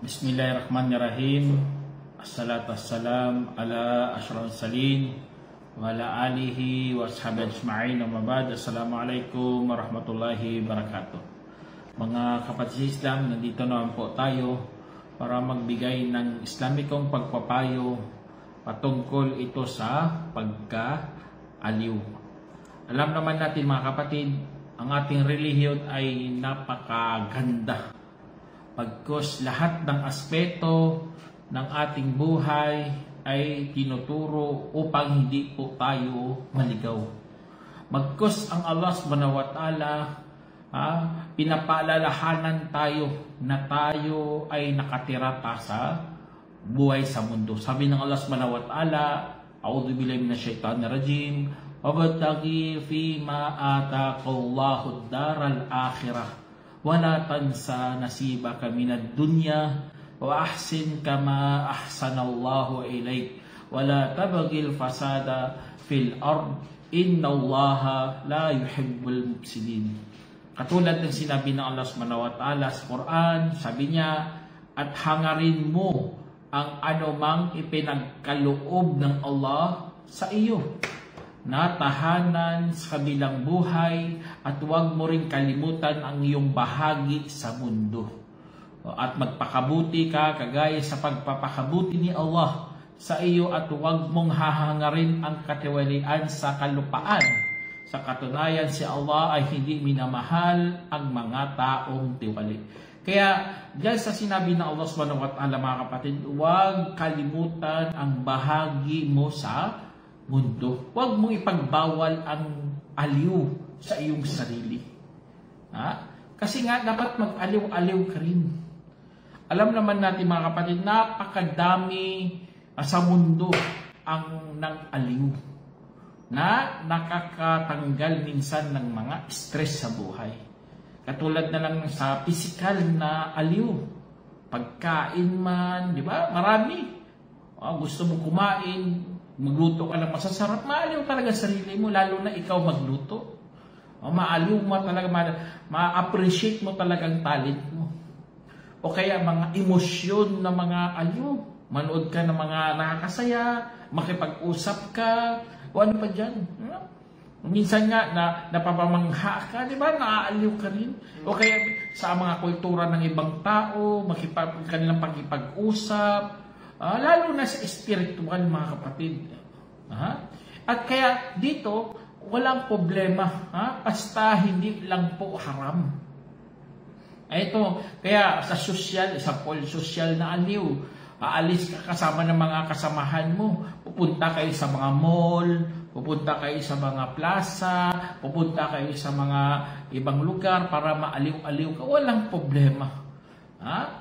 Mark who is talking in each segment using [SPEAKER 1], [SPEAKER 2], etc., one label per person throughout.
[SPEAKER 1] Bismillahirrahmanirrahim. Assalatu wassalam ala asyrafil mursalin wa ala alihi wa ashabihi ajma'in. Amma ba'd. Assalamualaikum warahmatullahi wabarakatuh. Mga kapatid Islam, nandito naman po tayo para magbigay ng Islamikong pagpapayo patungkol ito sa pagka-aliw. Alam naman natin mga kapatid, ang ating relihiyon ay napakaganda. Pagkos lahat ng aspeto ng ating buhay ay tinuturo upang hindi po tayo maligaw. Magkos ang Allah subhanahu wa ta'ala, pinapaalalahanan tayo na tayo ay nakatira sa buhay sa mundo. Sabi ng Allah subhanahu wa ta'ala, A'udhu billahi minasyaitanir rajim, wabtaghi fima ataqallahu ad-daral akhirah, wala tansa nasibaka minad dunya, wa ahsin kama ahsanallahu ilaik, wala tabghil fasada fil ard, innallaha la yuhibbul mufsidin. Katulad ng sinabi ng Allah subhanahu wa ta'ala sa Quran, sabi niya, at hangarin mo ang anumang ipinagkaloob ng Allah sa iyo na tahanan sa kabilang buhay, at huwag mo rin kalimutan ang iyong bahagi sa mundo. At magpakabuti ka kagaya sa pagpapakabuti ni Allah sa iyo, at huwag mong hahangarin ang katiwalian sa kalupaan. Sa katunayan, si Allah ay hindi minamahal ang mga taong tiwali. Kaya dahil sa sinabi ng Allah subhanahu wa ta'ala mga kapatid, huwag kalimutan ang bahagi mo sa mundo. Huwag mong ipagbawal ang aliw sa iyong sarili. Kasi nga dapat mag-aliw-aliw ka rin. Alam naman natin mga kapatid, napakadami sa mundo ang ng aliw na nakakatanggal minsan ng mga stress sa buhay. Katulad na lang sa physical na aliw. Pagkain man, di ba? Marami. Gusto mo kumain, magluto ka ng masasarap, maaliw talaga sarili mo, lalo na ikaw magluto. Maaliw mo talaga, ma-appreciate mo talagang talent mo. O kaya mga emosyon na mga aliw. Manood ka ng mga nakakasaya, makipag-usap ka, o ano pa dyan. Minsan nga, napapamangha ka, di ba? Naaaliw ka rin. O kaya sa mga kultura ng ibang tao, kanilang pag-ipag-usap, lalo na sa spiritual mga kapatid. At kaya dito, walang problema. Basta hindi lang po haram. Ito, kaya sa social, sa social na aliw, aalis ka kasama ng mga kasamahan mo, pupunta kayo sa mga mall, pupunta kayo sa mga plaza, pupunta kayo sa mga ibang lugar para maaliw-aliw ka, walang problema.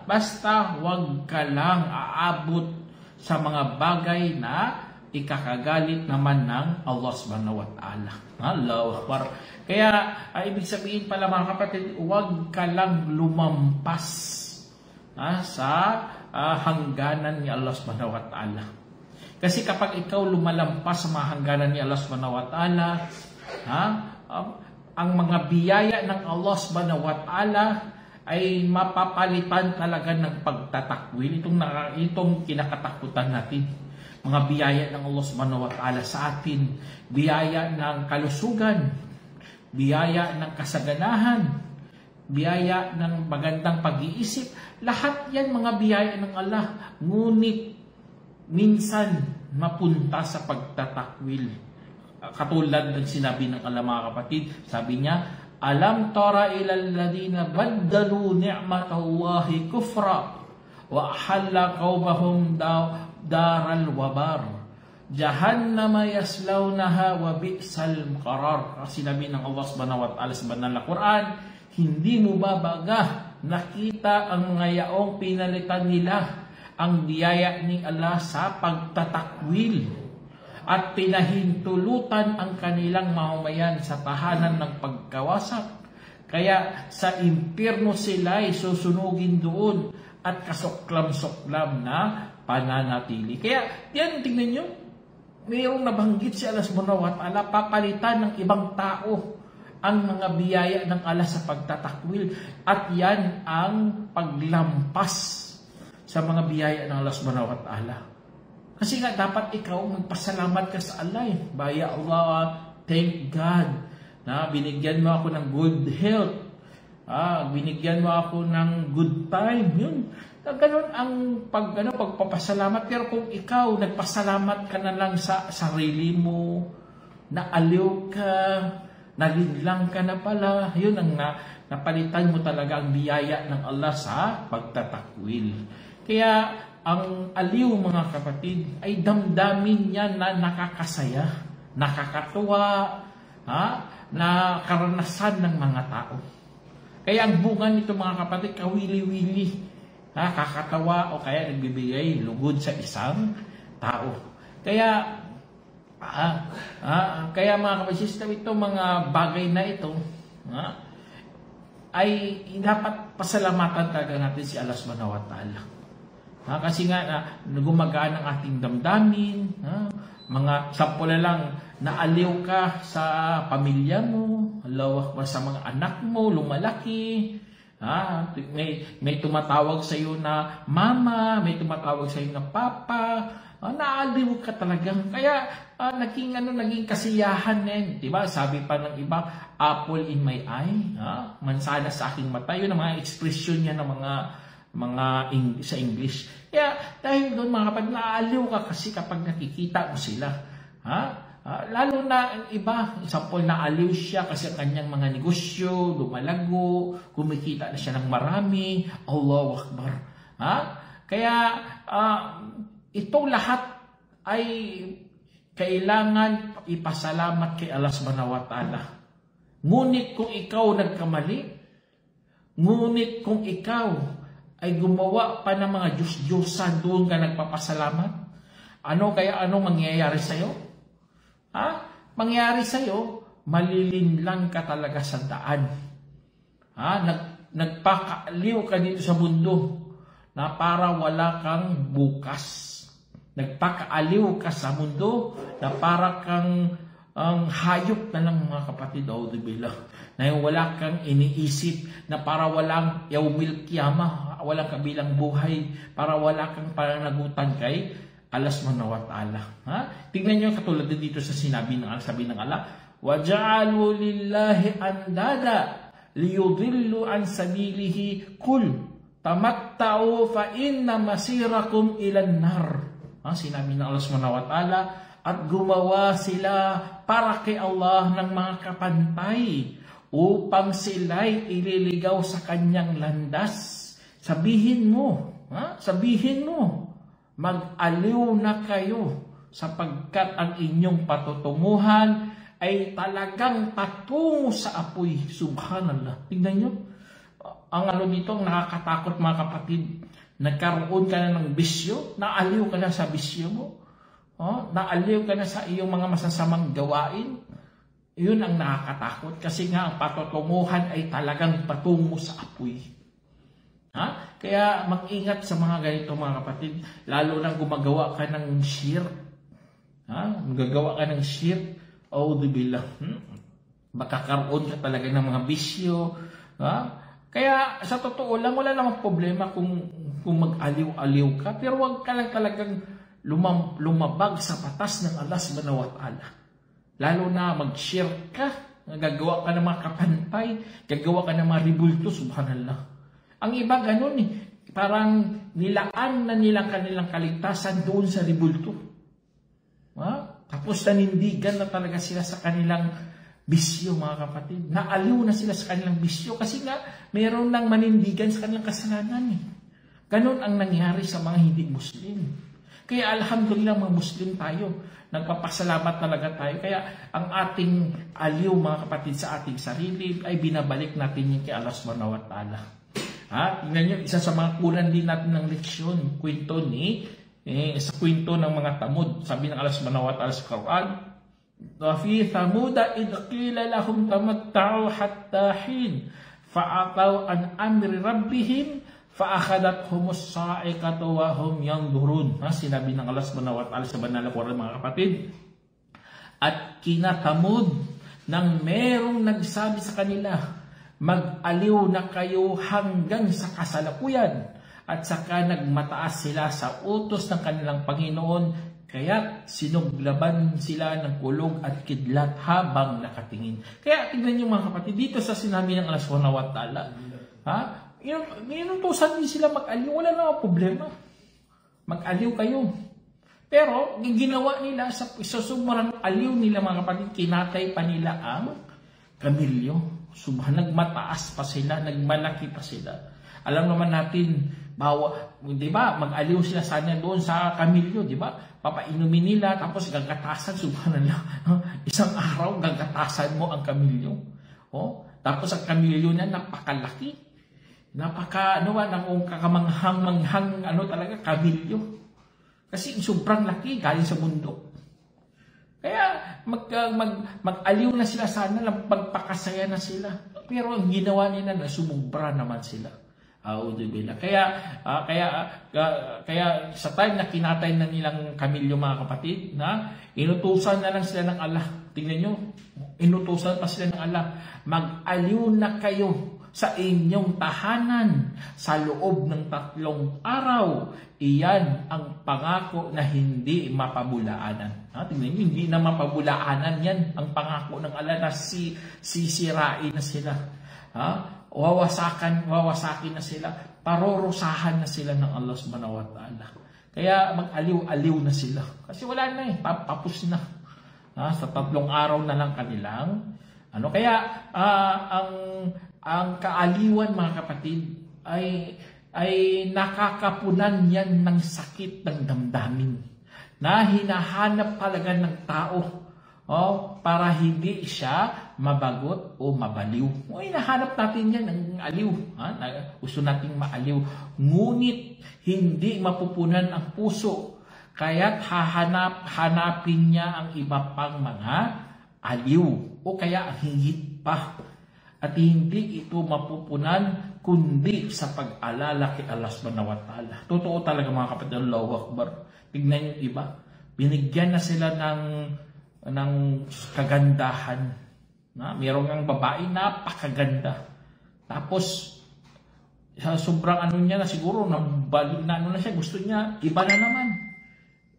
[SPEAKER 1] Basta huwag ka lang aabot sa mga bagay na ikakagalit naman ng Allah subhanahu wa ta'ala. Allahu Akbar. Kaya, ibig sabihin pala mga kapatid, huwag ka lang lumampas sa hangganan ni Allah subhanahu wa ta'ala. Kasi kapag ikaw lumalampas sa mga hangganan ni Allah subhanahu wa ta'ala, ang mga biyaya ng Allah subhanahu wa ta'ala ay mapapalitan talaga ng pagtatakwil. Itong kinakatakutan natin. Mga biyaya ng Allah subhanahu wa ta'ala sa atin, biyaya ng kalusugan, biyaya ng kasaganahan, biyaya ng magandang pag-iisip, lahat yan mga biyaya ng Allah. Ngunit minsan mapunta sa pagtatakwil. Katulad ng sinabi ng Allah mga kapatid, sabi niya, alam tara ilal ladina baddalu ni'matallahi kufra wa ahalla qaumahum daral wabar jahannama yaslawnaha wa bi'sal qarar. Sinabi ng Allah subhanahu wa ta'ala sa banal na Quran, hindi mo ba baga nakita ang mga yaong pinalitan nila ang biyaya ni Allah sa pagtatakwil at pinahintulutan ang kanilang mamamayan sa tahanan ng pagkawasak Kaya sa impyerno sila ay susunugin doon at kasuklam-suklam na pananatili. Kaya yan, tingnan nyo, mayroong nabanggit si Allah subhanahu wa ta'ala, papalitan ng ibang tao ang mga biyaya ng Allah sa pagtatakwil. At yan ang paglampas sa mga biyaya ng Allah subhanahu wa ta'ala. Kasi nga dapat ikaw magpasalamat ka sa Allah. Baya Allah, thank God na binigyan mo ako ng good health. Binigyan mo ako ng good time. Yun. Ganun ang pagpapasalamat. Pero kung ikaw nagpasalamat ka na lang sa sarili mo, naaliw ka, nalinlang ka na pala, yun ang napalitan mo talaga ang biyaya ng Allah sa pagtatakwil. Kaya ang aliw, mga kapatid, ay damdamin niya na nakakasaya, nakakatuwa, na karanasan ng mga tao. Kaya ang bunga nito, mga kapatid, kawili-wili, kakatawa o kaya nagbibigay lugod sa isang tao. Kaya mga kapatid, ito mga bagay na ito ay dapat pasalamatan talaga natin si Allah subhanahu wa ta'ala. Kasi nga gumagaan ang ating damdamin, mga sample na lang, naaliw ka sa pamilya mo, sa mga anak mo, lumalaki, may tumatawag sa iyo na mama, may tumatawag sa iyo na papa, naaliw ka talaga. Kaya naging kasiyahan din, di ba? Sabi pa ng iba, apple in my eye, mansana sa aking mata. Yun ang mga expression niya ng mga sa English. Kaya dahil doon, mga kapatid, naaliw ka kasi kapag nakikita mo sila. Lalo na ang iba, example, naaliw siya kasi ang kanyang mga negosyo, lumalago, kumikita na siya ng marami, Allahu Akbar. Kaya itong lahat ay kailangan ipasalamat kay Allah subhanahu wa ta'ala. Ngunit kung ikaw nagkamali, ngunit kung ikaw ay gumawa pa ng mga Diyos-Diyosan, doon ka nagpapasalamat, anong mangyayari sa'yo? Mangyayari sa'yo, malilinlang ka talaga sa daan. Nagpakaaliw ka dito sa mundo na para wala kang bukas. Nagpakaaliw ka sa mundo na para kang hayop na lang, mga kapatid, na wala kang iniisip, na para walang yaumil kiyama, walang kabilang buhay, para wala kang pananagutan kay Allah subhanahu wa ta'ala. Tingnan nyo katulad dito sa sabi ng Allah, وَجَعَلُوا لِلَّهِ أَنْدَادًا لِيُضِلُّوا عَنْ سَبِيلِهِ قُلْ تَمَتَّعُوا فَإِنَّ مَصِيرَكُمْ إِلَى النَّارِ. Sinabi ng Allah subhanahu wa ta'ala, at gumawa sila para kay Allah ng mga kapantay upang sila'y ililigaw sa kanyang landas. Sabihin mo, mag-aliw na kayo sapagkat ang inyong patutunguhan ay talagang patungo sa apoy. Subhanallah. Tingnan nyo. Ang dito, ang nakakatakot, mga kapatid. Nagkaroon ka na ng bisyo, naaliw ka na sa bisyo mo. Naaliw ka na sa iyong mga masasamang gawain. Yun ang nakakatakot kasi nga ang patutunguhan ay talagang patungo sa apoy. Kaya mag-ingat sa mga ganito, mga kapatid. Lalo na gumagawa ka ng shirk. Gagawa ka ng shirk. Auzubillah. Makakaroon ka talaga ng mga bisyo. Kaya sa totoo lang, wala namang problema kung mag-aliw-aliw ka. Pero huwag ka lang talagang lumabag sa patas ng Allah subhanahu wa ta'ala. Lalo na mag-shirk ka. Gagawa ka ng mga kapantay. Gagawa ka ng mga ribulto. Subhanallah. Ang iba ganun parang nilaan na nilang kanilang kaligtasan doon sa ribulto. Tapos nanindigan na talaga sila sa kanilang bisyo, mga kapatid. Naaliw na sila sa kanilang bisyo kasi nga mayroon lang manindigan sa kanilang kasalanan. Ganun ang nangyari sa mga hindi Muslim. Kaya alhamdulillah, mga Muslim tayo. Nagpapasalamat talaga tayo. Kaya ang ating aliw, mga kapatid, sa ating sarili ay binabalik natin yung kay Allah subhanahu wa ta'ala. Tingnan nyo, isa sa mga kunan din natin ng leksyon, kwento sa kwento ng mga tamud. Sabi ng Allah subhanahu wa ta'ala sa Quran, وفي ثمود إذ قيل لهم تمتعوا حتى حين فعتوا عن أمر ربهم فأخذتهم الصاعقة وهم ينظرون. Sinabi ng Allah subhanahu wa ta'ala sa banal na Quran, mga kapatid. At kinatamod nang merong nagsabi sa kanila, mag-aliw na kayo hanggang sa kasalukuyan, at saka nagmataas sila sa utos ng kanilang Panginoon, kaya sinuglaban sila ng kulog at kidlat habang nakatingin. Kaya tignan niyo mga kapatid, dito sa sinabi ng Allah subhanahu wa ta'ala, inutusan din sila mag-aliw, wala na problema. Mag-aliw kayo. Pero, ginawa nila sa sobrang aliw nila mga kapatid, kinatay pa nila ang kamilyo. Nagmataas pa sila, nagmalaki pa sila. Alam naman natin, di ba, mag-aliw sila sana doon sa kamilyo, di ba? Papainumin nila, tapos gagatasan, subhanallah. Isang araw, gagatasan mo ang kamilyo. Tapos ang kamilyo na napakalaki. Kakamanghang-manghang, talaga, kamilyo. Kasi sobrang laki, galing sa mundo. Kaya, mag-aliw na sila sana, magpakasaya na sila. Pero ang ginawa nila, nasumubra naman sila. Kaya sa time na kinatay na nilang kamilyo mga kapatid, na inutusan na lang sila ng Allah. Tingnan nyo, inutusan pa sila ng Allah. Mag-aliw na kayo sa inyong tahanan sa loob ng 3 araw. Iyan ang pangako na hindi mapabulaanan. Tingnan nyo, hindi na mapabulaanan yan. Ang pangako ng Allah na sisirain na sila. Wawasakin na sila, parorosahan na sila ng Allah subhanahu wa ta'ala. Kaya mag-aliw-aliw na sila. Kasi wala na tapos na. Sa 3 araw na lang kanilang. Kaya ang kaaliwan mga kapatid ay nakakapunan yan ng sakit ng damdamin. Na hinahanap talaga ng tao. Para hindi siya mabagot o mabaliw. Hinahanap natin yan ng aliw. Gusto nating maaliw. Ngunit hindi mapupunan ang puso. Kaya't hanapin niya ang iba pang mga aliw. O kaya ang higit pa. At hindi ito mapupunan kundi sa pag-alala kay Allah subhanahu wa ta'ala. Totoo talaga mga kapatid. Allahu Akbar. Tignan yung iba. Binigyan na sila ng kagandahan. Mayroong ang babae, napakaganda. Tapos, sa sobrang niya na siguro, nabalik na na siya, gusto niya, iba na naman.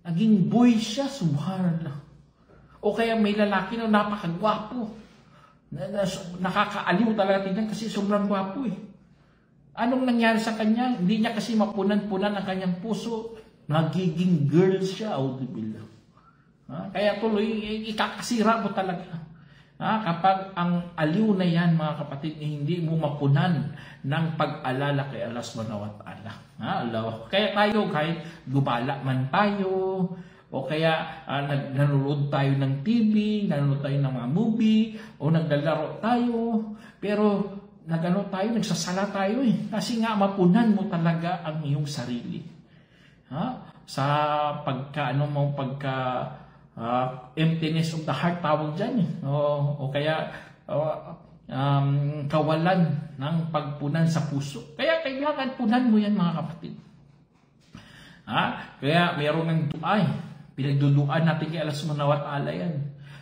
[SPEAKER 1] Naging boy siya, subhanallah. O kaya may lalaki na napakagwapo. Nakakaaliw talaga tingnan kasi sobrang gwapo eh. Anong nangyari sa kanya? Hindi niya kasi mapunan-punan ang kanyang puso. Nagiging girl siya, audibillah. Kaya tuloy, ikakasira mo talaga. Kapag ang aliw na yan, mga kapatid, hindi mo mapunan ng pag-alala kay Allah subhanahu wa ta'ala. Kaya tayo, kahit gumala man tayo, o kaya nanonood tayo ng TV, nanonood tayo ng mga movie, o naglalaro tayo, pero nagsasala tayo eh. Kasi nga, mapunan mo talaga ang iyong sarili. Sa emptiness of the heart tawag dyan o kaya kawalan ng pagpunan sa puso. Kaya kailangan punan mo yan mga kapatid. Kaya mayroon ng dua pinagduduan natin kay Allah subhanahu wa ta'ala yan.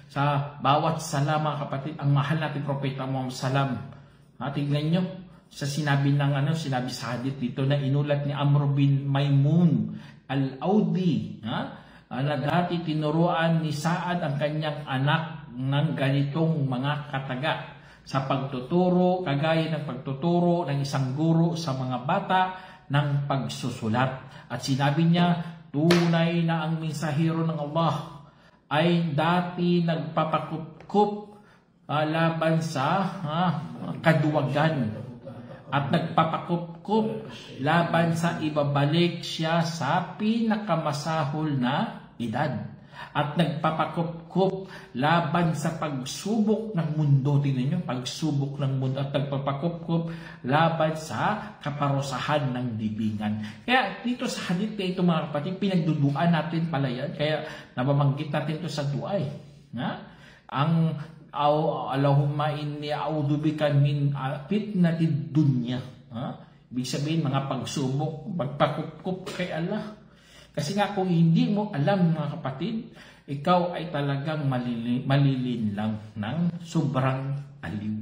[SPEAKER 1] Sa bawat sala mga kapatid, ang mahal natin propeta Muhammad salam. Tingnan nyo sa sinabi sa hadith dito na inulat ni Amr bin Maimun al-Audi na dati tinuruan ni Saad ang kanyang anak ng ganitong mga kataga sa pagtuturo, kagaya ng pagtuturo ng isang guro sa mga bata ng pagsusulat. At sinabi niya, tunay na ang mensahero ng Allah ay dati nagpapakupkup laban sa kaduwagan at nagpapakupkup laban sa ibabalik siya sa pinakamasahol na edad. At nagpapakupkup laban sa pagsubok ng mundo. Tingnan nyo, pagsubok ng mundo. At nagpapakupkup laban sa kaparusahan ng libingan. Kaya dito sa hadith na ito mga kapatid, pinagduduan natin pala yan. Kaya nababanggit natin ito sa duay. Allahumma inni a'udzubika min fitnatid dunya. Ibig sabihin, mga pagsubok, pagpakukup kay Allah. Kasi nga kung hindi mo alam, mga kapatid, ikaw ay talagang malilinlang ng sobrang aliw.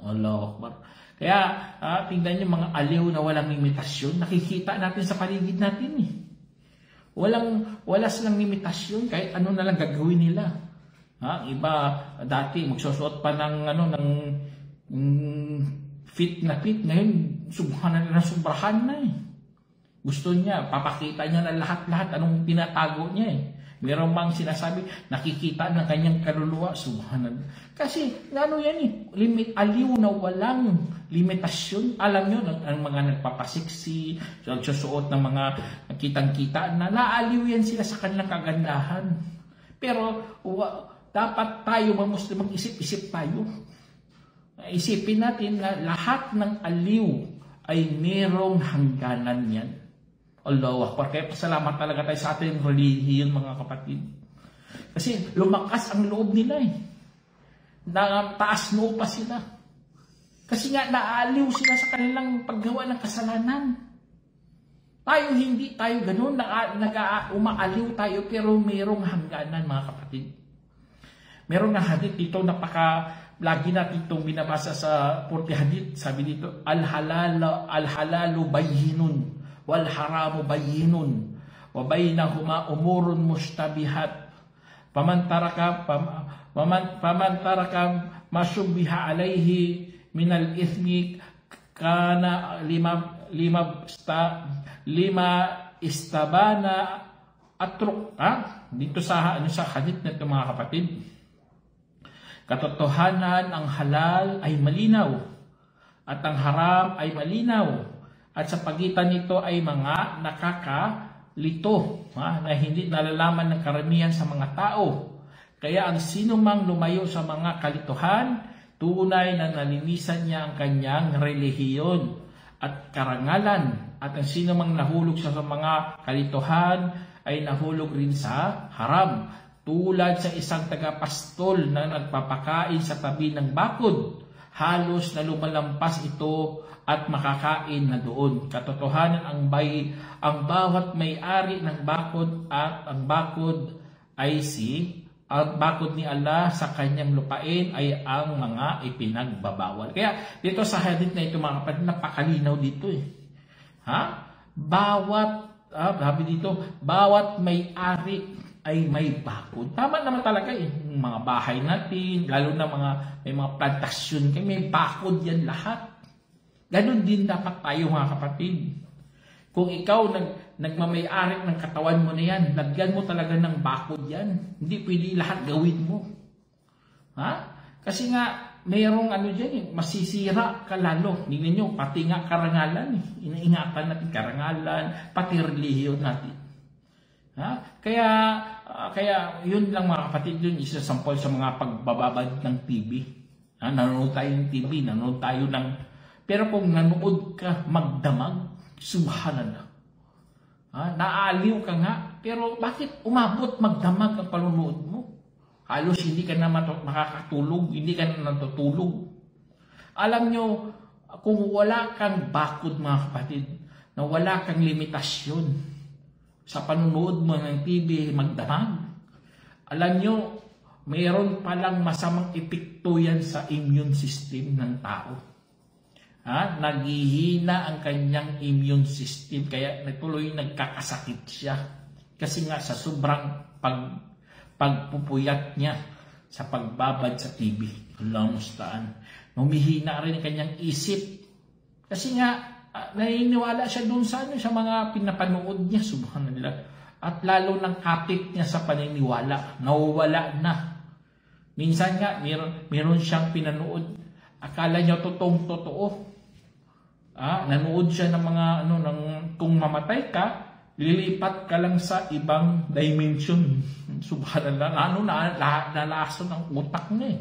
[SPEAKER 1] Allahu Akbar. Kaya tingnan niyo mga aliw na walang limitasyon, nakikita natin sa paligid natin eh. Wala silang limitasyon, kahit ano na lang gagawin nila. Iba dati magsusuot pa ng fit na fit, ngayon sobrahan na eh. Gusto niya, papakita niya na lahat-lahat anong tinatago niya eh. Meron bang sinasabi, nakikita ng kanyang kaluluwa, subhanallah. Kasi, yan eh, aliw na walang limitasyon. Alam nyo, ang mga nagpapasiksi, nagsusuot ng mga kitang-kita, na naaliw yan sila sa kanilang kagandahan. Pero, dapat tayo, mga Muslim, mag-isip-isip tayo. Isipin natin na lahat ng aliw ay merong hangganan yan. Allahu Akbar. Kaya pasalamat talaga tayo sa ating relihiyon, mga kapatid. Kasi lumakas ang loob nila eh. Taas noo pa sila. Kasi nga naaliw sila sa kanilang paggawa ng kasalanan. Tayo hindi tayo ganun. Umaaliw tayo pero merong hangganan, mga kapatid. Merong na hadith dito lagi natin itong binabasa sa 40 hadith. Sabi dito, al-halalu bayyinun wal haramu bayyinun wa bainahuma umurun mushtabihat faman taraka masyubbiha alayhi min al-ithmi kana lima istabana atruk. Dito sa hadith na ito, mga kapatid, katotohanan ang halal ay malinaw at ang haram ay malinaw. At sa pagitan nito ay mga nakakalito na hindi nalalaman ng karamihan sa mga tao. Kaya ang sinumang lumayo sa mga kalituhan, tunay na nalinisan niya ang kanyang relihiyon at karangalan. At ang sinumang nahulog sa mga kalituhan ay nahulog rin sa haram. Tulad sa isang tagapastol na nagpapakain sa tabi ng bakod, halos na lumalampas ito at makakain na doon. Katotohanan ang bawat may-ari ng bakod at ang bakod ni Allah sa kanyang lupain ay ang mga ipinagbabawal. Kaya dito sa hadith na ito, mga kapatid, napakalinaw dito eh. Bawat may-ari ay may bakod. Tama naman talaga eh. Mga bahay natin, lalo na may mga plantasyon, may bakod yan lahat. Ganon din dapat tayo, mga kapatid. Kung ikaw nagmamay-ari ng katawan mo na yan, lagyan mo talaga ng bakod yan. Hindi pwede lahat gawin mo. Kasi nga, mayroong dyan masisira ka lalo. Tingnan nyo, pati nga karangalan. Inaingatan natin karangalan, pati relihiyon natin. Kaya yun lang, mga kapatid, yun isa sampol sa mga pagbababad ng TV. Nanonood tayo ng TV, nanonood tayo ng... Pero kung nanood ka magdamag, subhanallah. Naaliw ka nga, pero bakit umabot magdamag ang panunood mo? Halos hindi ka na makakatulog, hindi ka na natutulog. Alam nyo, kung wala kang bakod, mga kapatid, na wala kang limitasyon sa panunood mo ng TV, magdamag, alam nyo, mayroon palang masamang epekto yan sa immune system ng tao. Naghihina ang kanyang immune system, kaya natuloy nagkakasakit siya. Kasi nga sa sobrang pagpupuyat niya sa pagbabad sa TV. Allah musta'an. Humihina rin ang kanyang isip. Kasi nga, naniniwala siya doon sa mga pinapanood niya, subhanallah. At lalo ng kapit niya sa paniniwala, nawawala na. Minsan nga, meron siyang pinanood. Akala niya totoo. Nanood siya ng mga kung mamatay ka, lilipat ka lang sa ibang dimension. Subhanallah, nalason ang utak niya eh.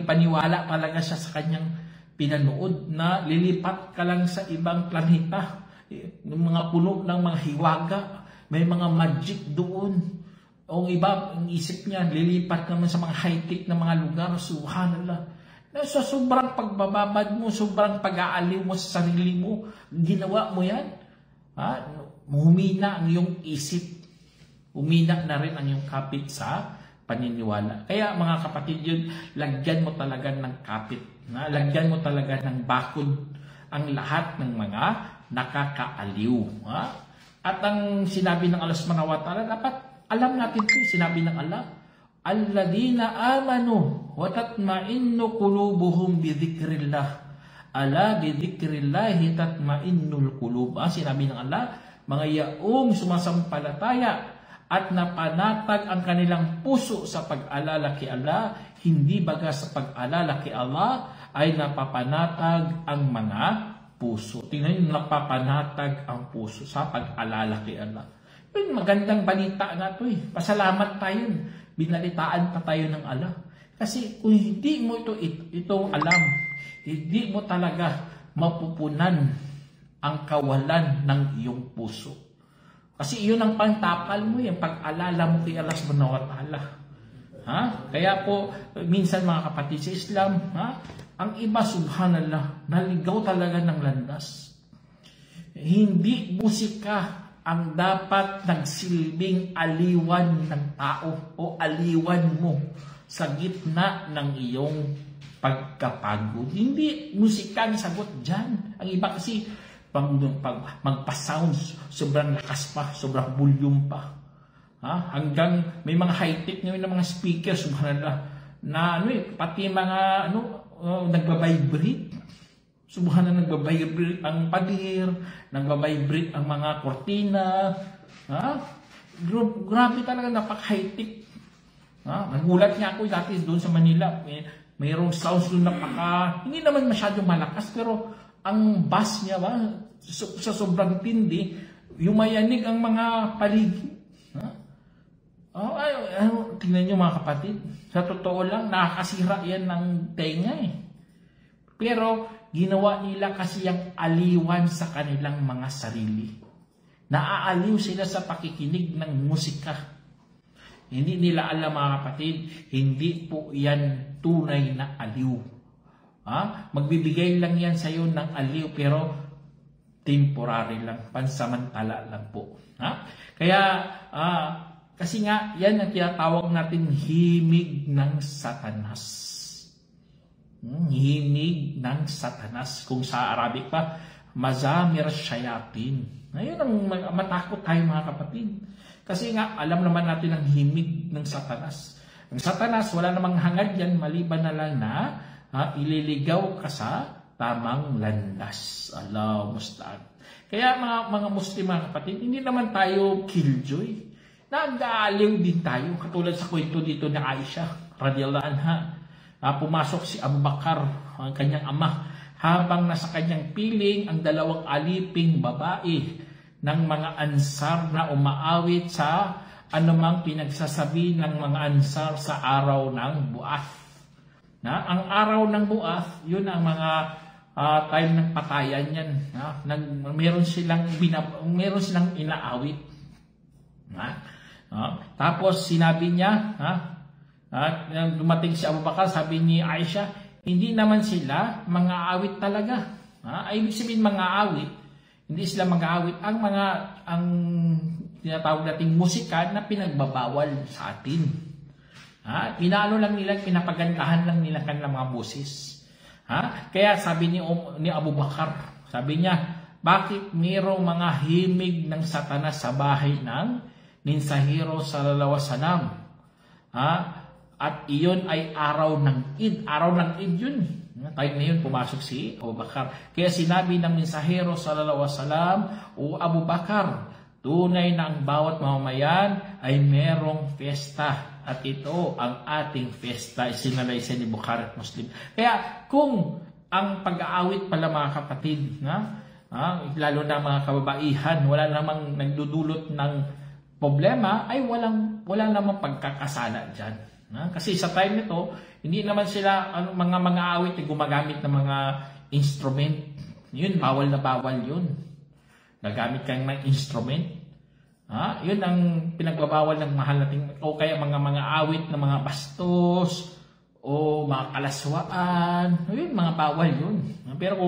[SPEAKER 1] Paniwala talaga siya sa kanyang pinanood na lilipat ka lang sa ibang planeta. Yung mga puno ng mga hiwaga, may mga magic doon. O iba, ang isip niya, lilipat naman sa mga high-tech na mga lugar. Subhanallah. Sa sobrang pagbababad mo, sobrang pag-aaliw mo sa sarili mo, ginawa mo yan. Humina ang iyong isip. Humina na rin ang iyong kapit sa paniniwala. Kaya mga kapatid yun, lagyan mo talaga ng kapit. Lagyan mo talaga ng bakod ang lahat ng mga nakakaaliw. At ang sinabi ng Allah subhanahu wa ta'ala, dapat alam natin ito, sinabi ng Allah, alladhina amanu wa tatma'innu qulubuhum bi dzikrillah. Ala bi dzikrillah tatma'innul qulub. Sinabi ng Allah, mga yaong sumasampalataya at napanatag ang kanilang puso sa pag-alala kay Allah, hindi baga sa pag-alala kay Allah ay napapanatag ang mga puso. Tingnan niyo, napapanatag ang puso sa pag-alala kay Allah. Magandang balita nga ito eh. Pasalamat tayo. Binalitaan pa tayo ng Allah. Kasi kung hindi mo itong alam, hindi mo talaga mapupunan ang kawalan ng iyong puso. Kasi iyon ang pantapal mo, yung pag-alala mo kay Allah subhanahu wa ta'ala. Kaya po, minsan mga kapatid sa Islam, ang iba subhanallah, naligaw talaga ng landas. Hindi musika ang dapat nagsilbing aliwan ng tao o aliwan mo sa gitna ng iyong pagkapagod. Hindi musika ang sagot dyan. Ang iba kasi magpa-sound, sobrang lakas pa, sobrang volume pa. Hanggang may mga high-tech ngayon ng mga speaker, subhanallah, na pati mga nagbabibrate. Subhanallah, nagbabibrate ang pader, nagbabibrate ang mga kortina. Grabe talaga, napaka-high-tech. Nagulat nga ako dati doon sa Manila. Mayroong sounds doon hindi naman masyadong malakas, pero ang bass niya sa sobrang tindi, yumayanig ang mga paligid. Tingnan nyo mga kapatid, sa totoo lang, nakakasira yan ng tenga eh. Pero ginawa nila kasi yung aliwan sa kanilang mga sarili. Naaaliw sila sa pakikinig ng musika. Hindi nila alam mga kapatid, hindi po yan tunay na aliw. Magbibigay lang yan sa iyo ng aliw, pero temporary lang, pansamantala lang po. Kaya, kasi nga, yan ang tinatawag natin himig ng Satanas. Himig ng Satanas. Kung sa Arabic pa, mazamir shayatin. Ngayon ang matakot tayo mga kapatid. Kasi nga, alam naman natin ang himig ng Satanas. Ang Satanas, wala namang hangad yan, maliban na lang na ililigaw ka sa tamang landas. Allah musta'an. Kaya mga Muslim mga kapatid, hindi naman tayo killjoy. Nag-aaliw din tayo. Katulad sa kwento dito ni Aisha, radiyallahu anha. Pumasok si Abu Bakar, ang kanyang ama, habang nasa kanyang piling ang dalawang aliping babae ng mga Ansar na umaawit sa anumang pinagsasabi ng mga Ansar sa araw ng Buath. Ang araw ng Buath, yun ang mga time ng patayan yan. Meron silang inaawit. Tapos sinabi niya, dumating si Abu Bakar, sabi ni Aisha, hindi naman sila mga awit talaga. Ibig sabihin mga awit, hindi sila mga awit. Ang tinatawag nating musika na pinagbabawal sa atin. Pinaano lang nila, pinapagandahan lang nila kanilang mga boses. Kaya sabi ni Abu Bakar, sabi niya, bakit mayroong mga himig ng Satanas sa bahay ng mensahero sallallahu alaihi wasallam? At iyon ay araw ng Eid. Araw ng Eid yun. Time na yun, pumasok si Abu Bakar. Kaya sinabi ng mensahero sallallahu alaihi wasallam, o Abu Bakar, tunay na ang bawat mamamayan ay merong fiesta. At ito ang ating fiesta. Isinalaysay ni Bukhari at Muslim. Kaya kung ang pag-aawit pala mga kapatid, lalo na mga kababaihan, wala namang nagdudulot ng problema, ay wala namang pagkakasala dyan. Kasi sa time nito, hindi naman sila mga awit na gumagamit ng mga instrument. Yun, bawal na bawal yun. Nagamit kang ng instrument. Yun ang pinagbabawal ng mahal nating, o kaya mga awit ng mga bastos o mga kalaswaan. Yun, mga bawal yun. Pero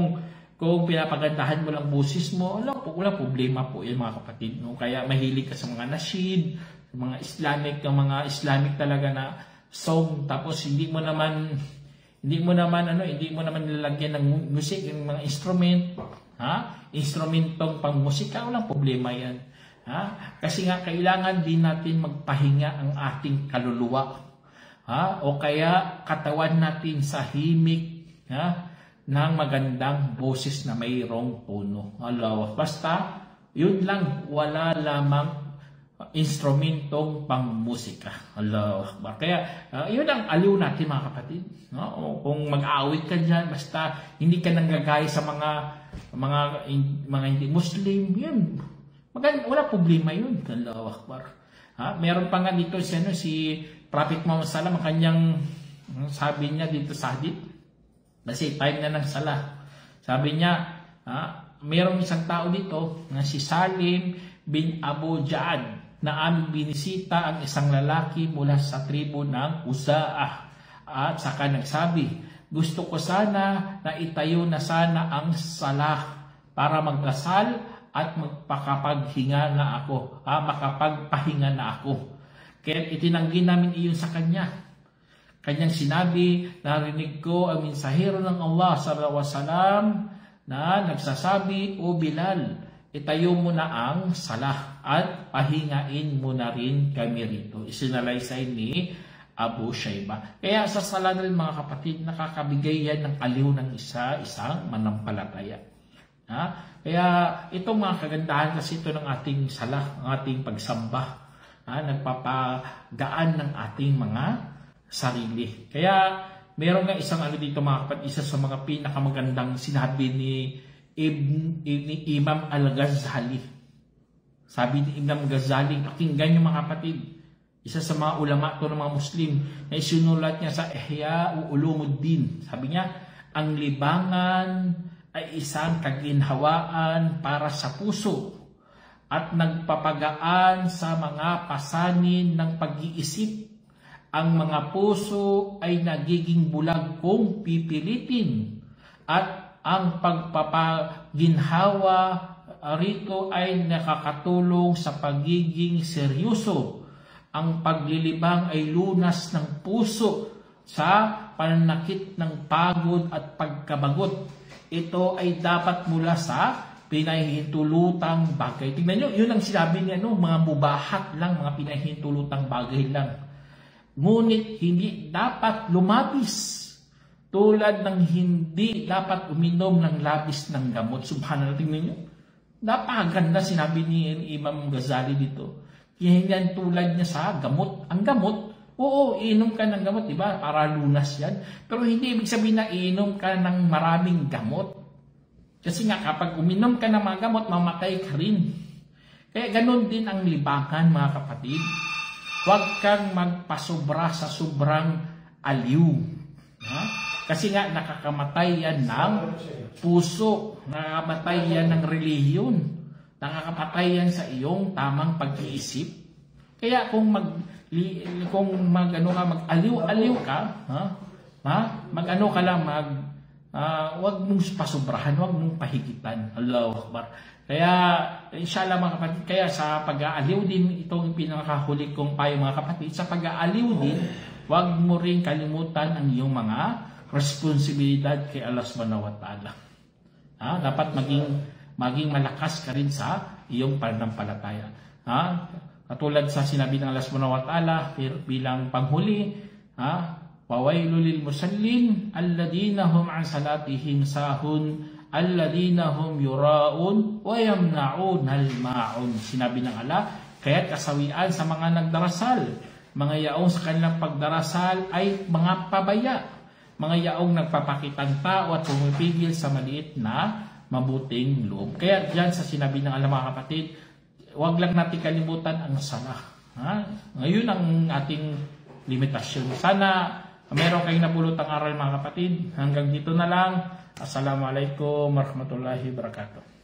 [SPEAKER 1] kung pinapagandahan mo lang busis mo, wala problema po yan mga kapatid. No? Kaya mahilig ka sa mga nasyid, mga Islamic talaga na song, tapos hindi mo naman nilalagyan ng music, yung mga instrumentong pang musika, walang problema yan. Kasi nga kailangan din natin magpahinga ang ating kaluluwa. O kaya katawan natin sa himig ng magandang boses na mayroong tono. Basta yun lang, wala lamang instrumentong pangmusika. Kaya yun ang aliw natin mga kapatid. Kung mag-aawit ka dyan, basta hindi ka nanggagaya sa mga hindi Muslim, yun. Wala problema yun. Allahu Akbar. Meron pa nga dito si Prophet Muhammad sallallahu alaihi wasallam, kanyang sabi niya dito sa hadith, kasi time na ng sala. Sabi niya, mayroong isang tao dito na si Salim bin Abu Ja'ad na aming binisita ang isang lalaki mula sa tribo ng Uza'ah. At saka nagsabi, gusto ko sana na itayo na sana ang salah para magdasal at makapagpahinga na ako. Kaya itinanggi namin iyon sa kanya. Kanyang sinabi, narinig ko ang mensahero ng Allah sallallahu alaihi wasallam na nagsasabi, O Bilal, itayo mo na ang salah at pahingain mo na rin kami rito. Isinalaysay ni Abu Shayba. Kaya sa sala na rin mga kapatid, nakakabigay yan ng aliw ng isang manampalataya. Kaya itong mga kagandahan kasi ito ng ating salah, ang ating pagsamba, nagpapagaan ng ating mga sarili. Kaya meron nga isang dito mga kapatid, isa sa mga pinakamagandang sinabi ni Imam Al-Ghazali. Sabi ni Imam Ghazali, pakinggan yung mga kapatid, isa sa mga ulama to ng mga Muslim, na isinulat niya sa Ihya Ulumuddin. Sabi niya, ang libangan ay isang kaginhawaan para sa puso at nagpapagaan sa mga pasanin ng pag-iisip. Ang mga puso ay nagiging bulag kung pipilitin at ang pagpapaginhawa rito ay nakakatulong sa pagiging seryoso. Ang paglilibang ay lunas ng puso sa pananakit ng pagod at pagkabagot. Ito ay dapat mula sa pinahihintulutang bagay. Tingnan nyo, yun ang sinabi niya, mga mubahat lang, mga pinahihintulutang bagay lang. Ngunit hindi dapat lumabis. Tulad ng hindi dapat uminom ng labis ng gamot. Subhanallah, tingnan nyo. Napakaganda sinabi ni Imam Ghazali dito. Yan tulad niya sa gamot. Ang gamot, oo, iinom ka ng gamot, di ba? Para lunas yan. Pero hindi ibig sabihin na iinom ka ng maraming gamot. Kasi nga kapag uminom ka ng mga gamot, mamatay ka rin. Kaya ganun din ang libangan mga kapatid. Huwag kang magpasobra sa sobrang aliw. Kasi nga nakakamatay yan ng puso, nakakamatay yan ng relihiyon, nakakamatay yan sa iyong tamang pag-iisip. Kaya kung mag-aliw-aliw ka, mag-ano ka lang, huwag mong pasobrahan, huwag mong pahigitan. Allahu Akbar. Kaya, inshallah mga kapatid, kaya sa pag-aaliw din, itong pinakahuli kong payo mga kapatid, sa pag-aaliw din, huwag mo rin kalimutan ang iyong mga responsibilidad kay Allah subhanahu wa ta'ala. Dapat maging malakas ka rin sa iyong pananampalataya. Katulad sa sinabi ng Allah subhanahu wa ta'ala bilang panghuli, wawailul lil musallin alladina hum an salatihim sahun alladina hum yuraun wa yamna'un al-ma'un. Sinabi ng Allah, kaya't kasawian sa mga nagdarasal, mga yaong sa kanilang pagdarasal ay mga pabaya, mga yaong nagpapakitang tao at pumipigil sa maliit na mabuting loob. Kaya diyan sa sinabi ng Allah mga kapatid, huwag lang natin kalimutan ang salah. Ngayon ang ating limitasyon. Sana meron kayong napulutang aral mga kapatid. Hanggang dito na lang. Assalamualaikum warahmatullahi wabarakatuh.